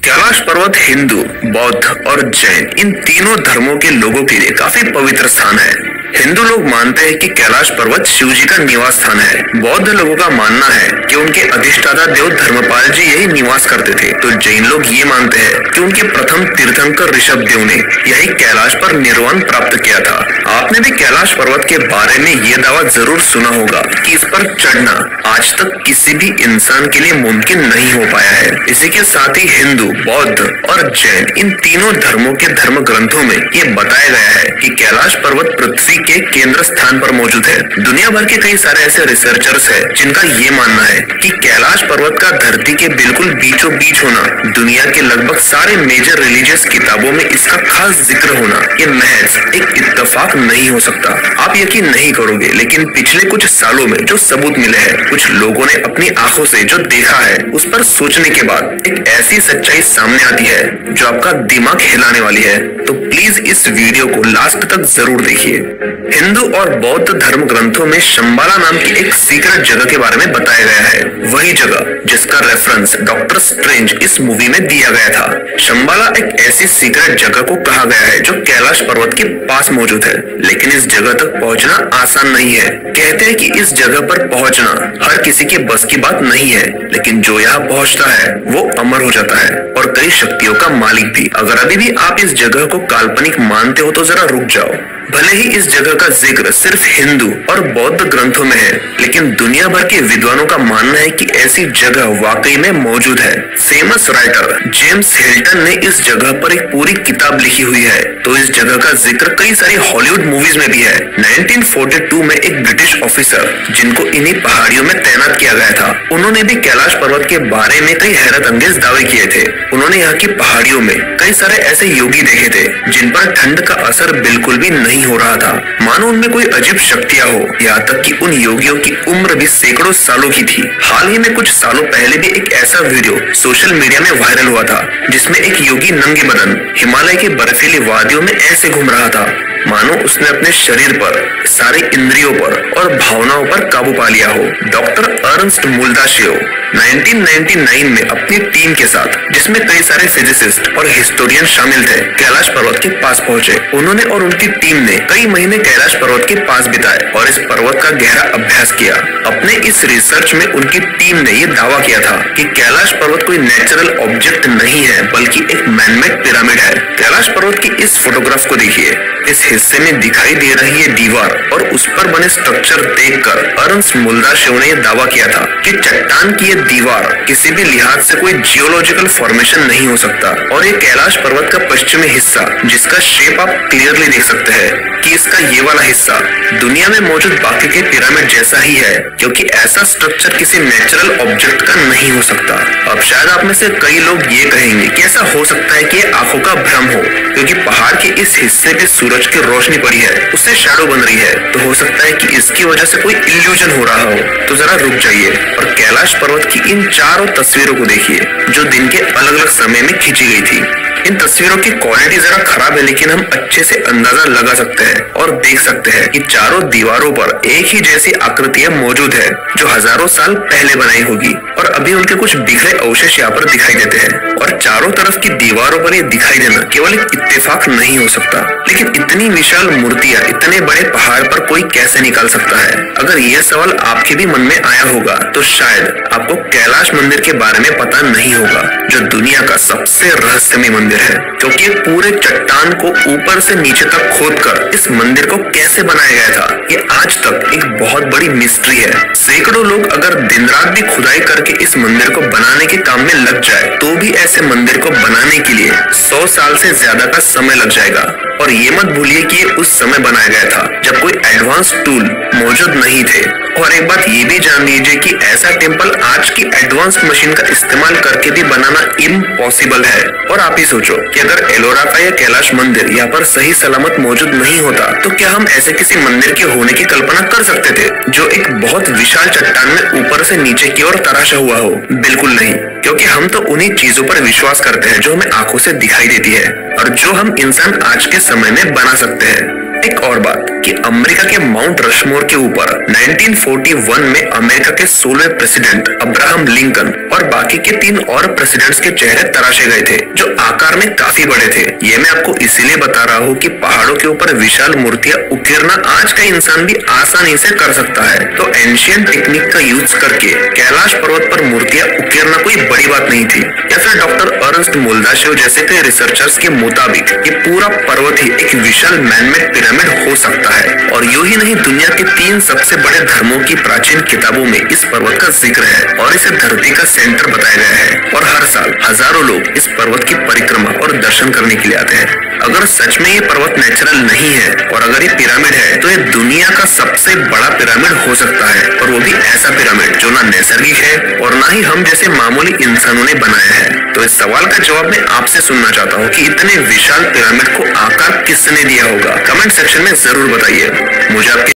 कैलाश पर्वत हिंदू, बौद्ध और जैन इन तीनों धर्मों के लोगों के लिए काफी पवित्र स्थान है। हिंदू लोग मानते हैं कि कैलाश पर्वत शिव जी का निवास स्थान है। बौद्ध लोगों का मानना है कि उनके अधिष्ठाता देव धर्मपाल जी यही निवास करते थे। तो जैन लोग ये मानते हैं कि उनके प्रथम तीर्थंकर ऋषभ देव ने यही कैलाश पर निर्वाण प्राप्त किया था। आपने भी कैलाश पर्वत के बारे में ये दावा जरूर सुना होगा कि इस पर चढ़ना आज तक किसी भी इंसान के लिए मुमकिन नहीं हो पाया है। इसी के साथ ही हिंदू, बौद्ध और जैन इन तीनों धर्मों के धर्म ग्रंथों में ये बताया गया है कि कैलाश पर्वत पृथ्वी के केंद्र स्थान पर मौजूद है। दुनिया भर के कई सारे ऐसे रिसर्चर्स हैं जिनका ये मानना है कि कैलाश पर्वत का धरती के बिल्कुल बीचों बीच होना, दुनिया के लगभग सारे मेजर रिलीजियस किताबों में इसका खास जिक्र होना, ये महज एक इत्तेफाक नहीं हो सकता। आप यकीन नहीं करोगे, लेकिन पिछले कुछ सालों में जो सबूत मिले हैं, कुछ लोगों ने अपनी आंखों से जो देखा है, उस पर सोचने के बाद एक ऐसी सच्चाई सामने आती है जो आपका दिमाग हिलाने वाली है। तो प्लीज इस वीडियो को लास्ट तक जरूर देखिए। हिंदू और बौद्ध धर्म ग्रंथों में शंबाला नाम की एक सीक्रेट जगह के बारे में बताया गया है, वही जगह जिसका रेफरेंस डॉक्टर स्ट्रेंज इस मूवी में दिया गया था। शंबाला एक ऐसी सीक्रेट जगह को कहा गया है जो कैलाश पर्वत के पास मौजूद है, लेकिन इस जगह तक पहुंचना आसान नहीं है। कहते हैं कि इस जगह पर पहुंचना हर किसी के बस की बात नहीं है, लेकिन जो यहाँ पहुंचता है वो अमर हो जाता है और कई शक्तियों का मालिक भी। अगर अभी भी आप इस जगह को काल्पनिक मानते हो तो जरा रुक जाओ। भले ही इस जगह का जिक्र सिर्फ हिंदू और बौद्ध ग्रंथों में है, लेकिन दुनिया भर के विद्वानों का मानना है कि ऐसी जगह वाकई में मौजूद है। फेमस राइटर जेम्स हिल्टन ने इस जगह पर एक पूरी किताब लिखी हुई है। तो इस जगह का जिक्र कई सारी हॉलीवुड मूवीज में भी है। 1942 में एक ब्रिटिश ऑफिसर जिनको इन्हीं पहाड़ियों में तैनात किया गया था, उन्होंने भी कैलाश पर्वत के बारे में कई हैरत अंगेज दावे किए थे। उन्होंने यहाँ की पहाड़ियों में कई सारे ऐसे योगी देखे थे जिन पर ठंड का असर बिल्कुल भी नहीं हो रहा था, मानो उनमें कोई अजीब शक्तियां हो। यहाँ तक कि उन योगियों की उम्र भी सैकड़ों सालों की थी। हाल ही में कुछ सालों पहले भी एक ऐसा वीडियो सोशल मीडिया में वायरल हुआ था जिसमें एक योगी नंगे बदन हिमालय की बर्फीली वादियों में ऐसे घूम रहा था मानो उसने अपने शरीर पर, सारी इंद्रियों पर और भावनाओं पर काबू पा लिया हो। डॉक्टर अर्नस्ट मुल्दाशियो 1999 में अपनी टीम के साथ, जिसमें कई सारे फिजिसिस्ट और हिस्टोरियन शामिल थे, कैलाश पर्वत के पास पहुंचे। उन्होंने और उनकी टीम ने कई महीने कैलाश पर्वत के पास बिताए और इस पर्वत का गहरा अभ्यास किया। अपने इस रिसर्च में उनकी टीम ने ये दावा किया था कि कैलाश पर्वत कोई नेचुरल ऑब्जेक्ट नहीं है, बल्कि एक मैनमेड पिरामिड है। कैलाश पर्वत की इस फोटोग्राफ को देखिए। इस हिस्से में दिखाई दे रही है दीवार और उस पर बने स्ट्रक्चर देखकर अर्नस्ट मुल्दाशियो ने दावा किया था कि चट्टान की ये दीवार किसी भी लिहाज से कोई जियोलॉजिकल फॉर्मेशन नहीं हो सकता। और ये कैलाश पर्वत का पश्चिमी हिस्सा, जिसका शेप आप क्लियरली देख सकते हैं कि इसका ये वाला हिस्सा दुनिया में मौजूद बाकी के पिरामिड जैसा ही है, क्योंकि ऐसा स्ट्रक्चर किसी नेचुरल ऑब्जेक्ट का नहीं हो सकता। अब शायद आप में से कई लोग ये कहेंगे कि ऐसा हो सकता है कि आंखों का भ्रम हो, क्योंकि पहाड़ के इस हिस्से पे सूरज की रोशनी पड़ी है, उससे शैडो बन रही है, तो हो सकता है कि इसकी वजह से कोई इल्यूजन हो रहा हो। तो जरा रुक जाइए और कैलाश पर्वत की इन चारों तस्वीरों को देखिए जो दिन के अलग अलग समय में खींची गई थी। इन तस्वीरों की क्वालिटी जरा खराब है, लेकिन हम अच्छे से अंदाजा लगा सकते हैं और देख सकते हैं कि चारों दीवारों पर एक ही जैसी आकृतियां मौजूद है जो हजारों साल पहले बनाई होगी, और अभी उनके कुछ बिखरे अवशेष यहाँ पर दिखाई देते हैं। और चारों तरफ की दीवारों पर ये दिखाई देना केवल एक इत्तेफाक नहीं हो सकता, लेकिन इतनी विशाल मूर्तियां इतने बड़े पहाड़ पर कोई कैसे निकाल सकता है? अगर ये सवाल आपके भी मन में आया होगा तो शायद आपको कैलाश मंदिर के बारे में पता नहीं होगा, जो दुनिया का सबसे रहस्यमय मंदिर है, क्योंकि पूरे चट्टान को ऊपर से नीचे तक खोदकर इस मंदिर को कैसे बनाया गया था, ये आज तक एक बहुत बड़ी मिस्ट्री है। सैकड़ों लोग अगर दिन रात भी खुदाई करके इस मंदिर को बनाने के काम में लग जाए तो भी ऐसे मंदिर को बनाने के लिए 100 साल से ज्यादा का समय लग जाएगा। और ये मत भूलिए कि ये उस समय बनाया गया था जब कोई एडवांस टूल मौजूद नहीं थे। और एक बात ये भी जान लीजिए कि ऐसा टेम्पल आज की एडवांस मशीन का इस्तेमाल करके भी बनाना इम्पॉसिबल है। और आप ही सोचो कि अगर एलोरा का यह कैलाश मंदिर यहाँ पर सही सलामत मौजूद नहीं होता तो क्या हम ऐसे किसी मंदिर के होने की कल्पना कर सकते थे जो एक बहुत विशाल चट्टान में ऊपर से नीचे की ओर तराशा हुआ हो? बिल्कुल नहीं, क्योंकि हम तो उन्हीं चीजों पर विश्वास करते हैं जो हमें आंखों से दिखाई देती है और जो हम इंसान आज के समय में बना सकते हैं। एक और बात कि कि अमेरिका के माउंट रशमोर के ऊपर 1941 में अमेरिका के 16वें प्रेसिडेंट अब्राहम लिंकन और बाकी के 3 और प्रेसिडेंट्स के चेहरे तराशे गए थे, जो आकार में काफी बड़े थे। ये मैं आपको इसीलिए बता रहा हूँ कि पहाड़ों के ऊपर विशाल मूर्तियां उकेरना आज का इंसान भी आसानी से कर सकता है। तो एंशियंट टेक्निक का यूज करके कैलाश पर्वत पर मूर्तियां उकेरना कोई बड़ी बात नहीं थी। या फिर डॉक्टर अर्नस्ट मोल्दाशेव जैसे कई रिसर्चर्स के मुताबिक ये पूरा पर्वत ही एक विशाल मैनमेड पिरामिड हो सकता है। और यूं ही नहीं, दुनिया के 3 सबसे बड़े धर्मों की प्राचीन किताबों में इस पर्वत का जिक्र है और इसे धरती का सेंटर बताया गया है। और हर साल हजारों लोग इस पर्वत की परिक्रमा और दर्शन करने के लिए आते हैं। अगर सच में ये पर्वत नेचुरल नहीं है और अगर ये पिरामिड है, तो ये दुनिया का सबसे बड़ा पिरामिड हो सकता है, और वो भी ऐसा पिरामिड जो ना नैसर्गिक है और ना ही हम जैसे मामूली इंसानों ने बनाया है। तो इस सवाल का जवाब मैं आपसे सुनना चाहता हूँ कि इतने विशाल पिरामिड को आकार किसने दिया होगा। कमेंट सेक्शन में जरूर बताइए। मुझे आपके